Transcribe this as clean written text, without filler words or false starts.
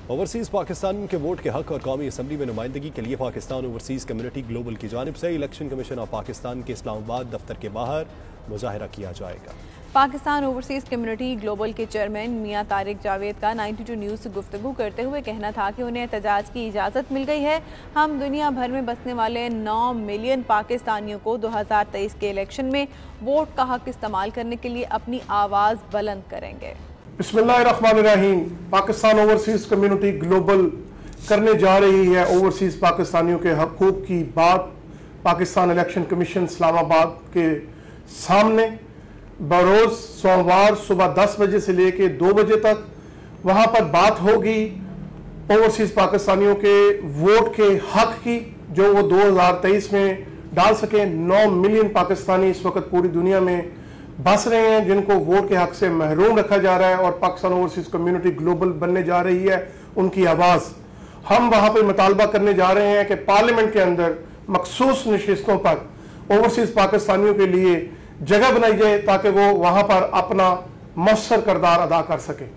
Overseas Pakistan के vote के हक और कौमी असम्बली में नुमाइंदगी के लिए पाकिस्तान ओवरसीज़ कम्युनिटी ग्लोबल की जानिब से इलेक्शन कमीशन ऑफ पाकिस्तान के इस्लामाबाद दफ्तर के बाहर मुजाहरा किया जाएगा। पाकिस्तान ओवरसीज़ कम्युनिटी ग्लोबल के चेयरमैन मियां तारिक जावेद का 92 न्यूज़ से गुफ्तगू करते हुए कहना था कि उन्हें एहतजाज की इजाज़त मिल गई है। हम दुनिया भर में बसने वाले 9 मिलियन पाकिस्तानियों को 2023 के इलेक्शन में वोट का हक इस्तेमाल करने के लिए अपनी आवाज़ बुलंद करेंगे। बिस्मिल्लाहिर्रहमानिर्रहीम। पाकिस्तान ओवरसीज़ कम्युनिटी ग्लोबल करने जा रही है ओवरसीज़ पाकिस्तानियों के हकूक़ की बात पाकिस्तान इलेक्शन कमीशन इस्लामाबाद के सामने बरोज़ सोमवार सुबह 10 बजे से लेकर 2 बजे तक। वहाँ पर बात होगी ओवरसीज़ पाकिस्तानियों के वोट के हक की जो वो 2023 में डाल सकें। 9 मिलियन पाकिस्तानी इस वक्त पूरी दुनिया में बस रहे हैं जिनको वोट के हक से महरूम रखा जा रहा है और पाकिस्तान ओवरसीज़ कम्युनिटी ग्लोबल बनने जा रही है उनकी आवाज़। हम वहाँ पर मुतालबा करने जा रहे हैं कि पार्लियामेंट के अंदर मखसूस नशिस्तों पर ओवरसीज़ पाकिस्तानियों के लिए जगह बनाई जाए ताकि वो वहाँ पर अपना मौसर किरदार अदा कर सके।